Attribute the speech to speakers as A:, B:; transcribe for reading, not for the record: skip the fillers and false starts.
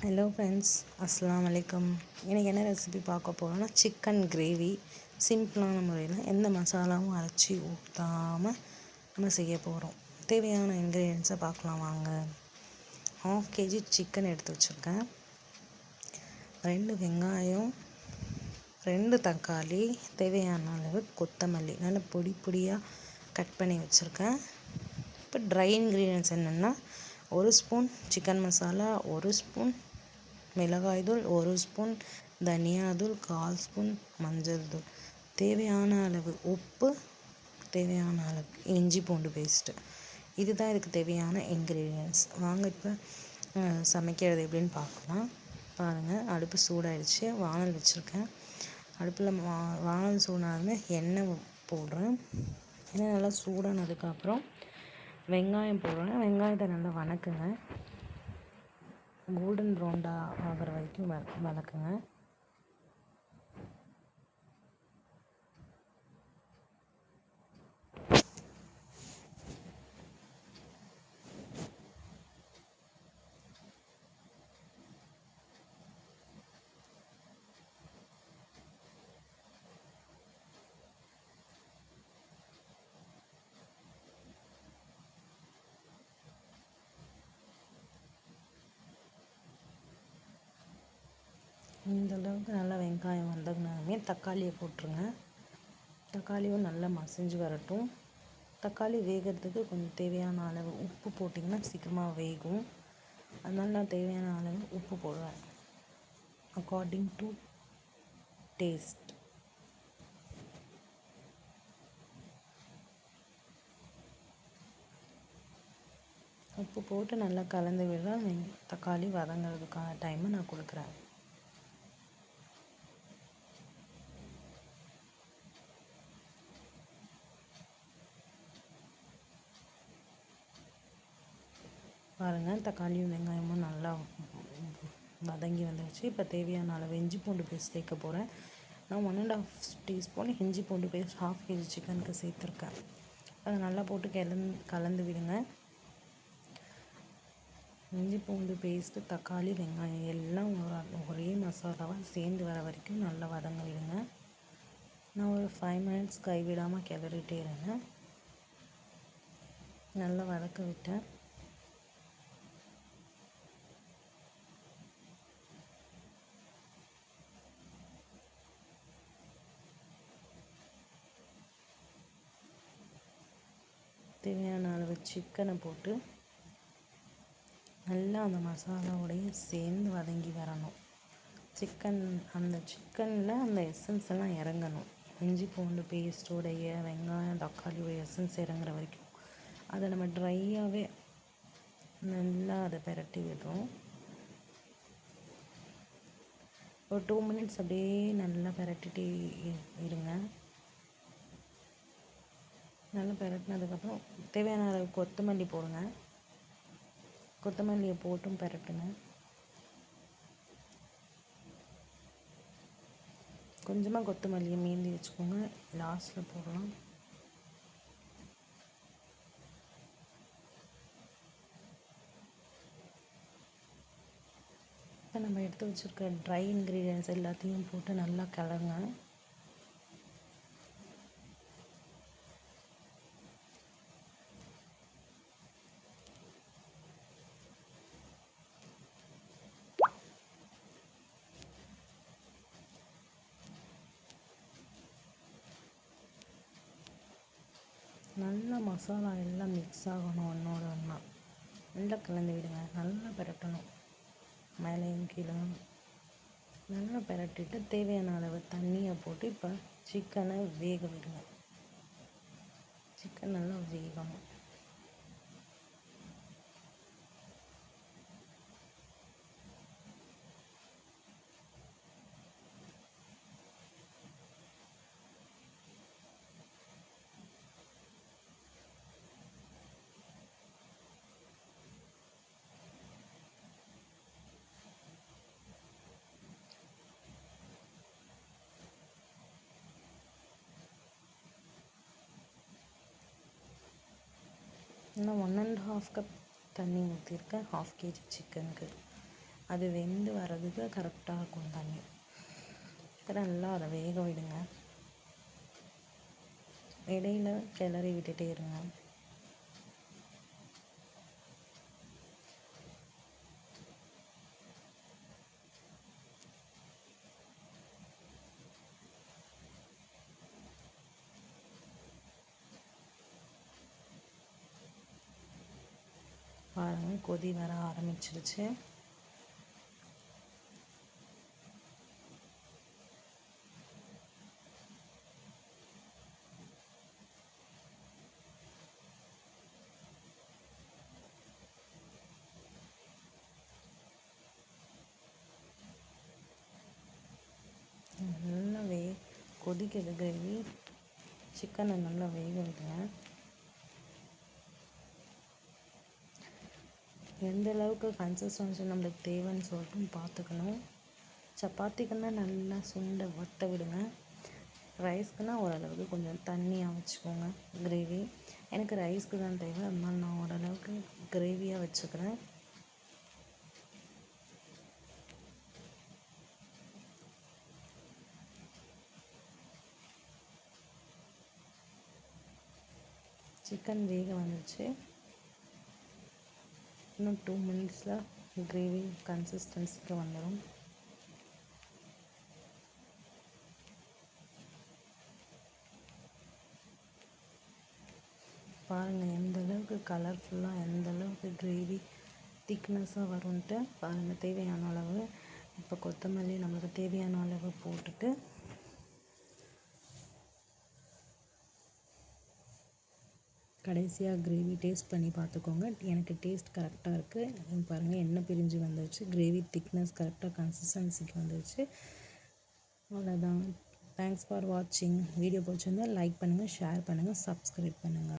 A: Hello friends, அஸ்ஸலாமு அலைக்கும். இன்றைக்கி என்ன ரெசிபி பார்க்க போகிறோன்னா சிக்கன் கிரேவி. சிம்பிளான முறையில் எந்த மசாலாவும் அரைச்சி ஊற்றாமல் நம்ம செய்ய போகிறோம். தேவையான இன்க்ரீடியன்ஸை பார்க்கலாம் வாங்க. 1/2 kg சிக்கன் எடுத்து வச்சுருக்கேன். 2 வெங்காயம், 2 தக்காளி, தேவையான அளவு கொத்தமல்லி நல்லா பொடி பொடியாக கட் பண்ணி வச்சுருக்கேன். இப்போ ட்ரை இன்க்ரீடியன்ஸ் என்னென்னா 1 ஸ்பூன் சிக்கன் மசாலா, 1 ஸ்பூன் மிளகாய் தூள், 1 ஸ்பூன் தனியாத்தூள், 1/4 ஸ்பூன் மஞ்சள் தூள், தேவையான அளவு உப்பு, தேவையான அளவு இஞ்சி பூண்டு பேஸ்ட்டு. இதுதான் இதுக்கு தேவையான இன்க்ரீடியன்ஸ். வாங்க இப்போ சமைக்கிறது எப்படின்னு பார்க்கலாம். பாருங்கள், அடுப்பு சூடாயிடுச்சு. வானல் வச்சுருக்கேன். அடுப்பில் வானல் சூடானதுமே எண்ணெய் போடுறேன். எண்ணெய் நல்லா சூடானதுக்கப்புறம் வெங்காயம் போடுறேன். வெங்காயத்தை நல்லா வணக்குங்க. கோல்டன் ப்ரௌனாக ஆகிற வரைக்கும் வதக்குங்க. இந்த அளவுக்கு நல்லா வெங்காயம் வந்ததுனாலுமே தக்காளியை போட்டுருங்க. தக்காளியும் நல்லா மசிஞ்சு வரட்டும். தக்காளி வேகிறதுக்கு கொஞ்சம் தேவையான அளவு உப்பு போட்டிங்கன்னா சீக்கிரமாக வேகும். அதனால நான் தேவையான அளவு உப்பு போடுவேன், அக்கார்டிங் டு டேஸ்ட். உப்பு போட்டு நல்லா கலந்து விடுறேன். தக்காளி வதங்கிறதுக்கான டைமை நான் கொடுக்குறேன். பாருங்கள், தக்காளியும் வெங்காயமும் நல்லா வதங்கி வந்துடுச்சு. இப்போ தேவையான அளவு இஞ்சி பூண்டு பேஸ்ட் சேர்க்க போகிறேன். நான் 1.5 டீஸ்பூன் இஞ்சி பூண்டு பேஸ்ட் 1/2 kg சிக்கனுக்கு சேர்த்துருக்கேன். அதை நல்லா போட்டு கலந்து விடுங்க. இஞ்சி பூண்டு பேஸ்ட்டு, தக்காளி, வெங்காயம் எல்லாம் ஒரே மசாலாவாக சேர்ந்து வர வரைக்கும் நல்லா வதங்க விடுங்க. நான் ஒரு 5 மினிட்ஸ் கைவிடாமல் கிளறிட்டே இருந்தேன். நல்லா வதக்க விட்டேன். தேவையான அளவு சிக்கனை போட்டு நல்லா அந்த மசாலாவோடையும் சேர்ந்து வதங்கி வரணும். அந்த சிக்கனில் அந்த எசன்ஸ் எல்லாம் இறங்கணும். இஞ்சி பூண்டு பேஸ்ட்டோடைய, வெங்காயம் தக்காளியோடைய எசன்ஸ் இறங்குற வரைக்கும் அதை நம்ம ட்ரையாகவே நல்லா அதை பிரட்டி விடுறோம். ஒரு 2 மினிட்ஸ் அப்படியே நல்லா பிரட்டிகிட்டே இருங்க. நல்லா பிரட்டினதுக்கப்புறம் தேவையான அளவு கொத்தமல்லி போடுங்க. கொத்தமல்லியை போட்டும் பிரட்டுங்க. கொஞ்சமாக கொத்தமல்லியை மீந்தி வச்சுக்கோங்க, லாஸ்ட்டில் போடலாம். இப்போ நம்ம எடுத்து வச்சுருக்க ட்ரை இன்க்ரீடியன்ஸ் எல்லாத்தையும் போட்டு நல்லா கிளறுங்க. நல்லா மசாலா எல்லாம் மிக்ஸ் ஆகணும் ஒன்றோட ஒன்றா. நல்லா கலந்து விடுங்க. நல்லா பிரட்டணும், மேலேயும் கீழே நல்லா பிரட்டிட்டு தேவையான அளவு தண்ணியை போட்டு இப்போ சிக்கனை வேக விடுங்க. சிக்கன் நல்லா வேகணும். இன்னும் 1.5 கப் தண்ணி ஊற்றிருக்கேன் 1/2 kg சிக்கனுக்கு. அது வெந்து வர்றதுக்கு கரெக்டாக இருக்கும் தண்ணி. இப்போ நல்லா அதை வேக விடுங்க. இடையில கிளறி விட்டுட்டே இருங்க. பாருங்கள், கொதி வர ஆரம்பிச்சிருச்சு. நல்லா கொதிக்குது கிரேவி. சிக்கனை நல்லா வேக விடுங்க. எந்த அளவுக்கு கன்சிஸ்டன்சி நம்மளுக்கு தேவைன்னு சொல்லிட்டு பார்த்துக்கணும். சப்பாத்திக்குன்னா நல்லா சுண்டை வத்த விடுங்க. ரைஸ்க்குன்னா ஓரளவுக்கு கொஞ்சம் தண்ணியாக வச்சுக்கோங்க கிரேவி. எனக்கு ரைஸ்க்கு தான் தேவை, அதனால நான் ஓரளவுக்கு கிரேவியாக வச்சுக்கிறேன். சிக்கன் வேக வந்துடுச்சு. இன்னும் 2 மினிட்ஸில் கிரேவி கன்சிஸ்டன்சிக்கு வந்துடும். பாருங்கள் எந்த அளவுக்கு கலர்ஃபுல்லாக, எந்த அளவுக்கு கிரேவி திக்னஸாக வரும்ன்ட்டு பாருங்கள். தேவையான அளவு இப்போ கொத்தமல்லி நம்மளுக்கு தேவையான அளவு போட்டுட்டு கடைசியாக கிரேவி டேஸ்ட் பண்ணி பார்த்துக்கோங்க. எனக்கு டேஸ்ட் கரெக்டாக இருக்குது. பாருங்கள், எண்ணெய் பிரிஞ்சு வந்துடுச்சு. கிரேவி திக்னஸ் கரெக்டாக கன்சிஸ்டன்சிக்கு வந்துடுச்சு. அவ்வளோதான். தேங்க்ஸ் ஃபார் வாட்சிங். வீடியோ பிடிச்சிருந்தால் லைக் பண்ணுங்கள், ஷேர் பண்ணுங்கள், சப்ஸ்கிரைப் பண்ணுங்கள்.